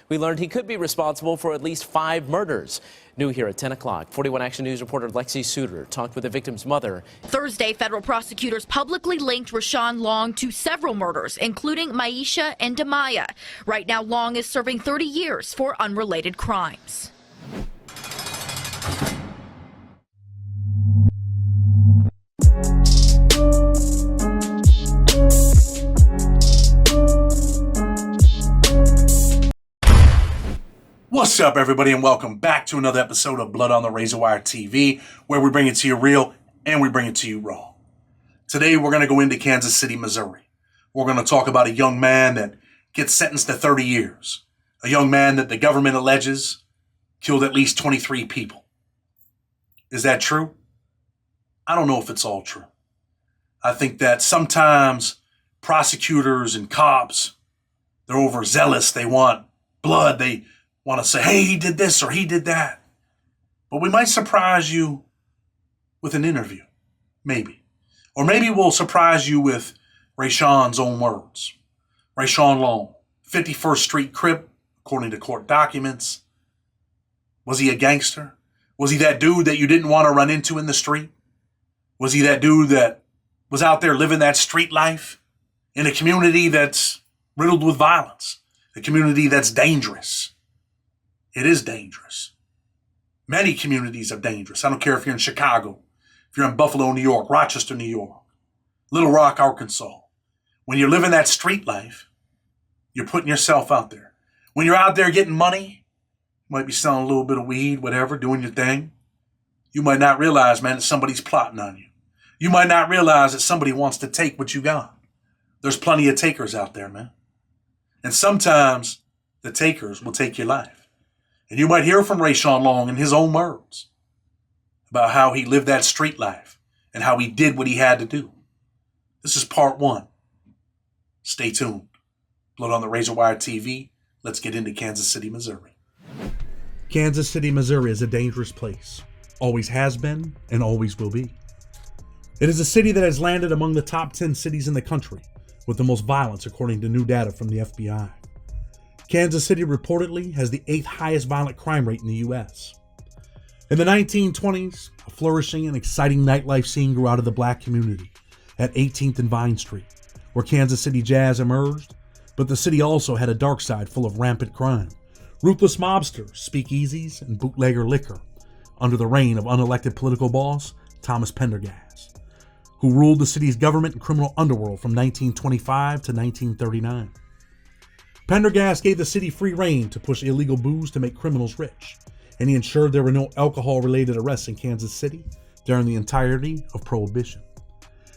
We learned he could be responsible for at least 5 murders. New here at 10 o'clock, 41 Action News reporter Lexi Suter talked with the victim's mother. Thursday, federal prosecutors publicly linked Rashawn Long to several murders, including Maisha and Demaya. Right now, Long is serving 30 years for unrelated crimes. What's up, everybody, and welcome back to another episode of Blood on the Razor Wire TV, where we bring it to you real and we bring it to you raw. Today, we're going to go into Kansas City, Missouri. We're going to talk about a young man that gets sentenced to 30 years. A young man that the government alleges killed at least 23 people. Is that true? I don't know if it's all true. I think that sometimes prosecutors and cops, they're overzealous. They want blood. They want to say, hey, he did this or he did that. But we might surprise you with an interview, maybe. Or maybe we'll surprise you with Rashawn's own words. Rashawn Long, 51st Street Crip, according to court documents. Was he a gangster? Was he that dude that you didn't want to run into in the street? Was he that dude that was out there living that street life in a community that's riddled with violence, a community that's dangerous? It is dangerous. Many communities are dangerous. I don't care if you're in Chicago, if you're in Buffalo, New York, Rochester, New York, Little Rock, Arkansas. When you're living that street life, you're putting yourself out there. When you're out there getting money, you might be selling a little bit of weed, whatever, doing your thing. You might not realize, man, that somebody's plotting on you. You might not realize that somebody wants to take what you got. There's plenty of takers out there, man. And sometimes the takers will take your life. And you might hear from Rashawn Long in his own words about how he lived that street life and how he did what he had to do. This is part 1. Stay tuned. Blood on the Razor Wire TV. Let's get into Kansas City, Missouri. Kansas City, Missouri is a dangerous place. Always has been and always will be. It is a city that has landed among the top 10 cities in the country with the most violence, according to new data from the FBI. Kansas City reportedly has the 8th highest violent crime rate in the U.S. In the 1920s, a flourishing and exciting nightlife scene grew out of the black community at 18th and Vine Street, where Kansas City jazz emerged, but the city also had a dark side full of rampant crime, ruthless mobsters, speakeasies, and bootlegger liquor, under the reign of unelected political boss Thomas Pendergast, who ruled the city's government and criminal underworld from 1925 to 1939. Pendergast gave the city free rein to push illegal booze to make criminals rich, and he ensured there were no alcohol-related arrests in Kansas City during the entirety of Prohibition.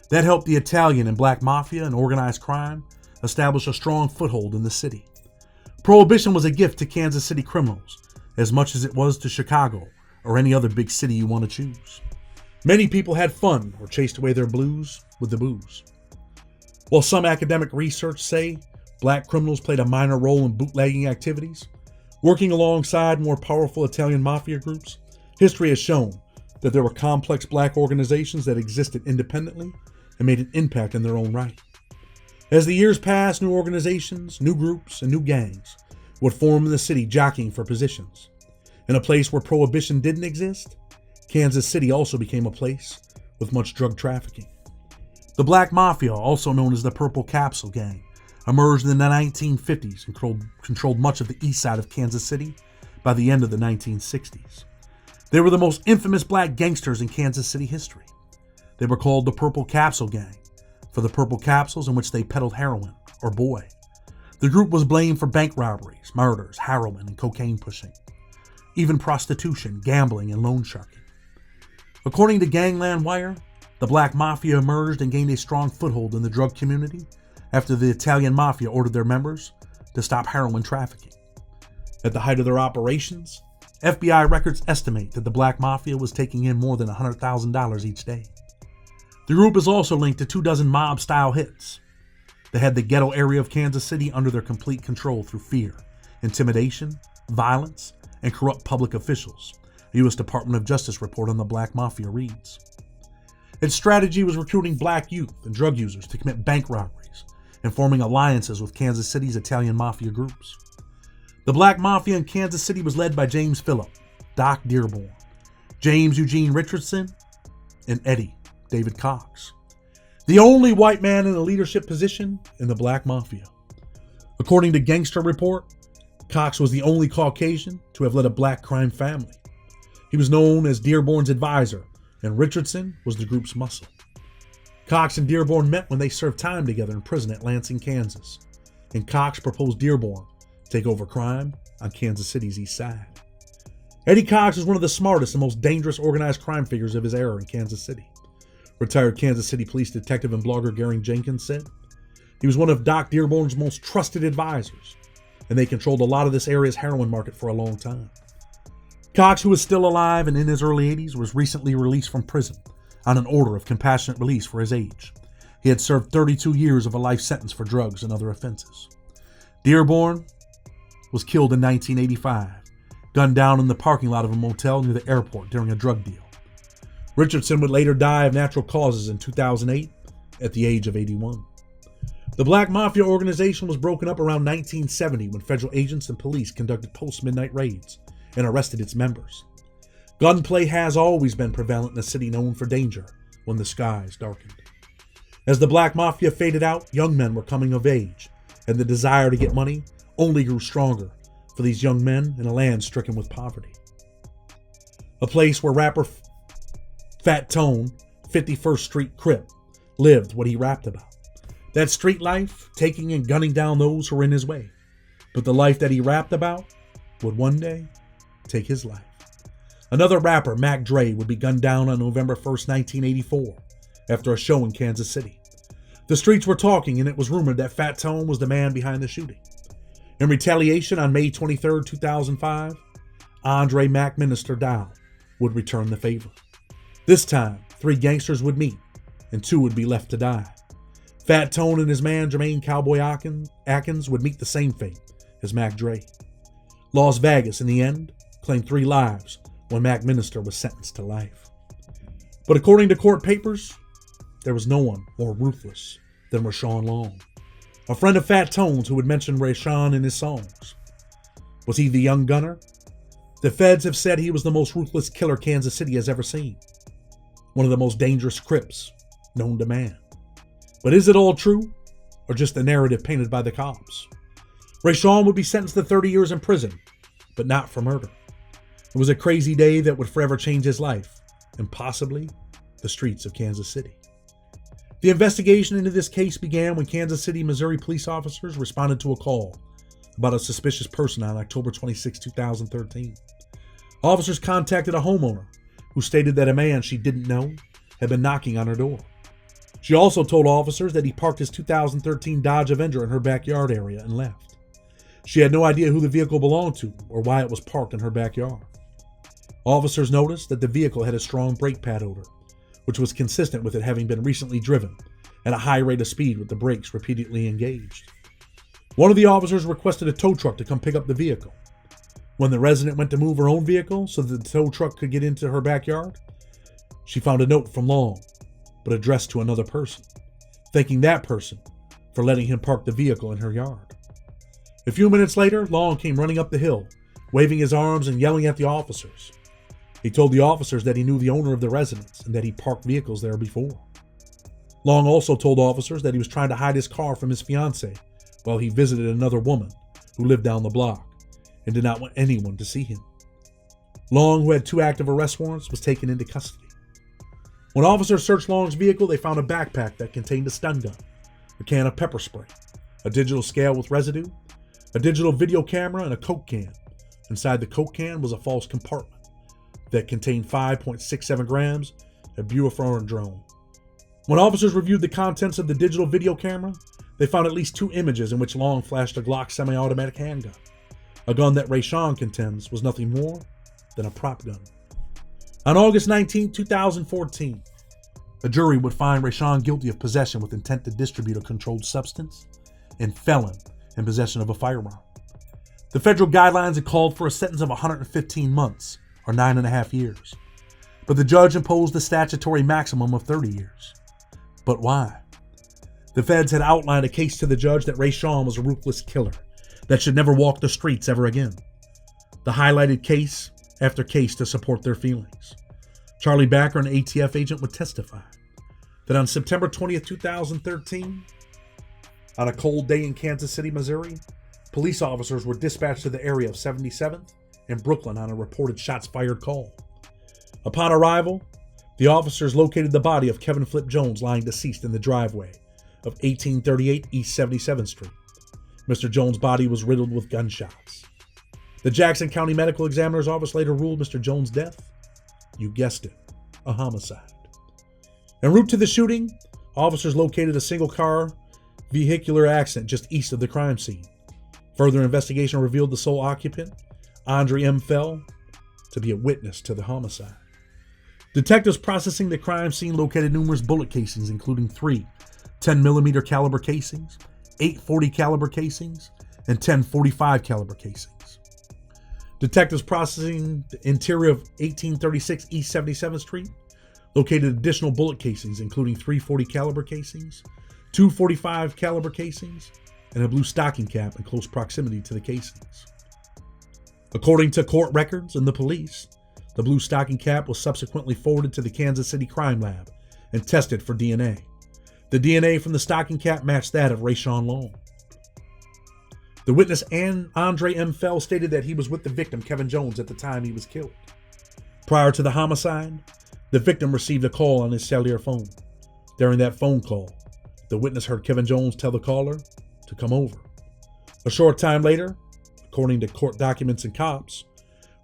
That helped the Italian and black mafia and organized crime establish a strong foothold in the city. Prohibition was a gift to Kansas City criminals, as much as it was to Chicago or any other big city you want to choose. Many people had fun or chased away their blues with the booze. While some academic research say black criminals played a minor role in bootlegging activities, working alongside more powerful Italian mafia groups, history has shown that there were complex black organizations that existed independently and made an impact in their own right. As the years passed, new organizations, new groups, and new gangs would form in the city jockeying for positions. In a place where prohibition didn't exist, Kansas City also became a place with much drug trafficking. The Black Mafia, also known as the Purple Capsule Gang, emerged in the 1950s and controlled much of the east side of Kansas City by the end of the 1960s. They were the most infamous black gangsters in Kansas City history. They were called the Purple Capsule Gang for the purple capsules in which they peddled heroin, or boy. The group was blamed for bank robberies, murders, heroin, and cocaine pushing, even prostitution, gambling, and loan sharking. According to Gangland Wire, the Black Mafia emerged and gained a strong foothold in the drug community after the Italian Mafia ordered their members to stop heroin trafficking. At the height of their operations, FBI records estimate that the Black Mafia was taking in more than $100,000 each day. The group is also linked to 24 mob-style hits. They had the ghetto area of Kansas City under their complete control through fear, intimidation, violence, and corrupt public officials, a U.S. Department of Justice report on the Black Mafia reads. Its strategy was recruiting black youth and drug users to commit bank robberies and forming alliances with Kansas City's Italian Mafia groups. The Black Mafia in Kansas City was led by James Phillip, Doc Dearborn, James Eugene Richardson, and Eddie David Cox. The only white man in a leadership position in the Black Mafia. According to Gangster Report, Cox was the only Caucasian to have led a black crime family. He was known as Dearborn's advisor, and Richardson was the group's muscle. Cox and Dearborn met when they served time together in prison at Lansing, Kansas, and Cox proposed Dearborn take over crime on Kansas City's east side. Eddie Cox was one of the smartest and most dangerous organized crime figures of his era in Kansas City. Retired Kansas City police detective and blogger Gary Jenkins said he was one of Doc Dearborn's most trusted advisors, and they controlled a lot of this area's heroin market for a long time. Cox, who was still alive and in his early 80s, was recently released from prison on an order of compassionate release for his age. He had served 32 years of a life sentence for drugs and other offenses. Dearborn was killed in 1985, gunned down in the parking lot of a motel near the airport during a drug deal. Richardson would later die of natural causes in 2008 at the age of 81. The Black Mafia organization was broken up around 1970 when federal agents and police conducted post-midnight raids and arrested its members. Gunplay has always been prevalent in a city known for danger when the skies darkened. As the Black Mafia faded out, young men were coming of age, and the desire to get money only grew stronger for these young men in a land stricken with poverty. A place where rapper Fat Tone, 51st Street Crip, lived what he rapped about. That street life, taking and gunning down those who were in his way. But the life that he rapped about would one day take his life. Another rapper, Mac Dre, would be gunned down on November 1st, 1984, after a show in Kansas City. The streets were talking, and it was rumored that Fat Tone was the man behind the shooting. In retaliation, on May 23, 2005, Andre Mac Minister Dow would return the favor. This time, 3 gangsters would meet, and 2 would be left to die. Fat Tone and his man Jermaine Cowboy Atkins would meet the same fate as Mac Dre. Las Vegas, in the end, claimed 3 lives when Mac Minister was sentenced to life. But according to court papers, there was no one more ruthless than Rashawn Long, a friend of Fat Tone's who would mention Rashawn in his songs. Was he the young gunner? The feds have said he was the most ruthless killer Kansas City has ever seen. One of the most dangerous Crips known to man. But is it all true, or just the narrative painted by the cops? Rashawn would be sentenced to 30 years in prison, but not for murder. It was a crazy day that would forever change his life, and possibly the streets of Kansas City. The investigation into this case began when Kansas City, Missouri police officers responded to a call about a suspicious person on October 26, 2013. Officers contacted a homeowner who stated that a man she didn't know had been knocking on her door. She also told officers that he parked his 2013 Dodge Avenger in her backyard area and left. She had no idea who the vehicle belonged to or why it was parked in her backyard. Officers noticed that the vehicle had a strong brake pad odor, which was consistent with it having been recently driven at a high rate of speed with the brakes repeatedly engaged. One of the officers requested a tow truck to come pick up the vehicle. When the resident went to move her own vehicle so that the tow truck could get into her backyard, she found a note from Long, but addressed to another person, thanking that person for letting him park the vehicle in her yard. A few minutes later, Long came running up the hill, waving his arms and yelling at the officers. He told the officers that he knew the owner of the residence and that he parked vehicles there before. Long also told officers that he was trying to hide his car from his fiancée while he visited another woman who lived down the block and did not want anyone to see him. Long, who had 2 active arrest warrants, was taken into custody. When officers searched Long's vehicle, they found a backpack that contained a stun gun, a can of pepper spray, a digital scale with residue, a digital video camera, and a Coke can. Inside the Coke can was a false compartment that contained 5.67 grams of Buphedrone. When officers reviewed the contents of the digital video camera, they found at least 2 images in which Long flashed a Glock semi-automatic handgun, a gun that Rashawn contends was nothing more than a prop gun. On August 19, 2014, a jury would find Rashawn guilty of possession with intent to distribute a controlled substance and felon in possession of a firearm. The federal guidelines had called for a sentence of 115 months, or 9.5 years, but the judge imposed the statutory maximum of 30 years. But why? The feds had outlined a case to the judge that Rashawn was a ruthless killer, that should never walk the streets ever again. The highlighted case after case to support their feelings. Charlie Backer, an ATF agent, would testify that on September 20th, 2013, on a cold day in Kansas City, Missouri, police officers were dispatched to the area of 77th and Brooklyn on a reported shots fired call. Upon arrival, the officers located the body of Kevin Flip Jones lying deceased in the driveway of 1838 East 77th Street. Mr. Jones' body was riddled with gunshots. The Jackson County Medical Examiner's Office later ruled Mr. Jones' death, you guessed it, a homicide. En route to the shooting, officers located a single-car vehicular accident just east of the crime scene. Further investigation revealed the sole occupant, Andre M. Fell, to be a witness to the homicide. Detectives processing the crime scene located numerous bullet casings, including 3 10mm caliber casings, 8 40 caliber casings, and 10 45 caliber casings. Detectives processing the interior of 1836 East 77th Street located additional bullet casings, including 3 40 caliber casings, 2 45 caliber casings, and a blue stocking cap in close proximity to the casings. According to court records and the police, the blue stocking cap was subsequently forwarded to the Kansas City Crime Lab and tested for DNA. The DNA from the stocking cap matched that of Rashawn Long. The witness, Andre M. Fell, stated that he was with the victim, Kevin Jones, at the time he was killed. Prior to the homicide, the victim received a call on his cellular phone. During that phone call, the witness heard Kevin Jones tell the caller to come over. A short time later, according to court documents and cops,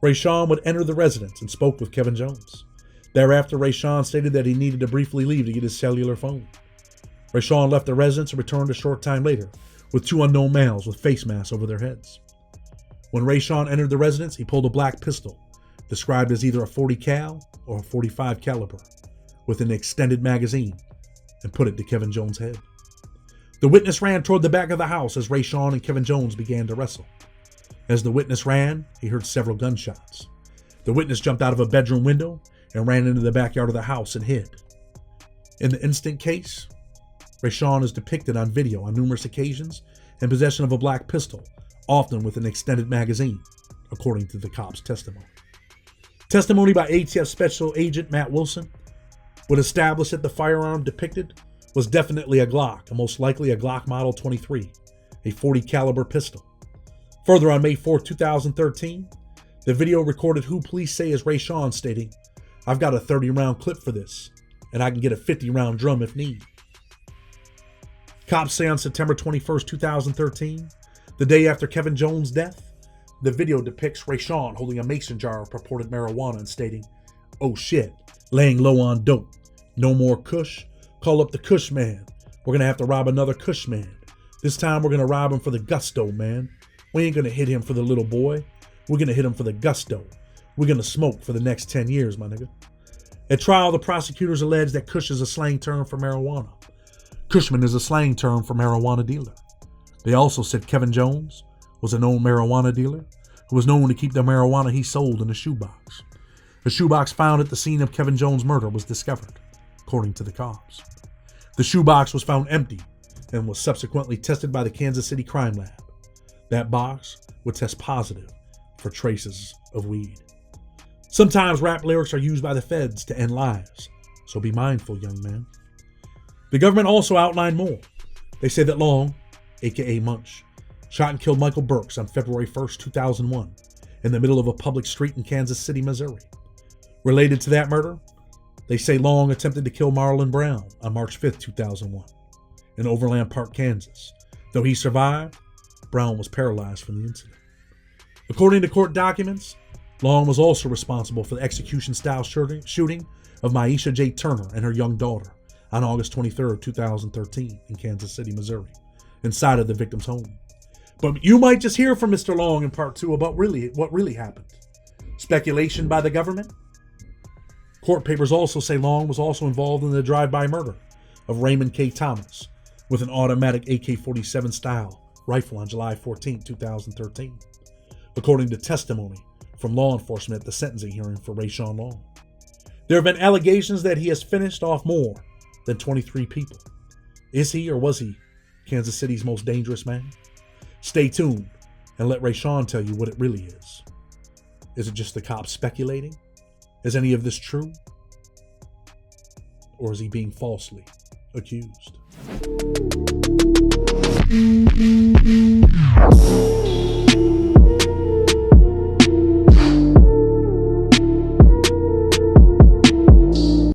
Rashawn would enter the residence and spoke with Kevin Jones. Thereafter, Rashawn stated that he needed to briefly leave to get his cellular phone. Rashawn left the residence and returned a short time later with 2 unknown males with face masks over their heads. When Rashawn entered the residence, he pulled a black pistol, described as either a 40 cal or a 45 caliber, with an extended magazine, and put it to Kevin Jones' head. The witness ran toward the back of the house as Rashawn and Kevin Jones began to wrestle. As the witness ran, he heard several gunshots. The witness jumped out of a bedroom window and ran into the backyard of the house and hid. In the instant case, Rashawn is depicted on video on numerous occasions in possession of a black pistol, often with an extended magazine, according to the cops' testimony. Testimony by ATF Special Agent Matt Wilson would establish that the firearm depicted was definitely a Glock, and most likely a Glock Model 23, a 40 caliber pistol. Further, on May 4, 2013, the video recorded who police say is Rashawn, stating, "I've got a 30-round clip for this, and I can get a 50-round drum if need." Cops say on September 21, 2013, the day after Kevin Jones' death, the video depicts Rashawn holding a mason jar of purported marijuana and stating, "Oh shit, laying low on dope. No more Kush. Call up the Kush man. We're gonna have to rob another Kush man. This time we're gonna rob him for the gusto, man. We ain't gonna hit him for the little boy. We're gonna hit him for the gusto. We're gonna smoke for the next 10 years, my nigga." At trial, the prosecutors alleged that Kush is a slang term for marijuana. Cushman is a slang term for marijuana dealer. They also said Kevin Jones was a known marijuana dealer who was known to keep the marijuana he sold in a shoebox. The shoebox found at the scene of Kevin Jones' murder was discovered, according to the cops. The shoebox was found empty and was subsequently tested by the Kansas City Crime Lab. That box would test positive for traces of weed. Sometimes rap lyrics are used by the feds to end lives, so be mindful, young man. The government also outlined more. They say that Long, aka Munch, shot and killed Michael Burks on February 1st, 2001, in the middle of a public street in Kansas City, Missouri. Related to that murder, they say Long attempted to kill Marlon Brown on March 5th, 2001, in Overland Park, Kansas. Though he survived, Brown was paralyzed from the incident. According to court documents, Long was also responsible for the execution-style shooting of Maisha J. Turner and her young daughter on August 23rd, 2013 in Kansas City, Missouri, inside of the victim's home. But you might just hear from Mr. Long in part 2 about what really happened. Speculation by the government? Court papers also say Long was also involved in the drive-by murder of Raymond K. Thomas with an automatic AK-47 style rifle on July 14, 2013, according to testimony from law enforcement at the sentencing hearing for Rashawn Long. There have been allegations that he has finished off more than 23 people. Is he or was he Kansas City's most dangerous man? Stay tuned and let Rashawn tell you what it really is. Is it just the cops speculating? Is any of this true? Or is he being falsely accused?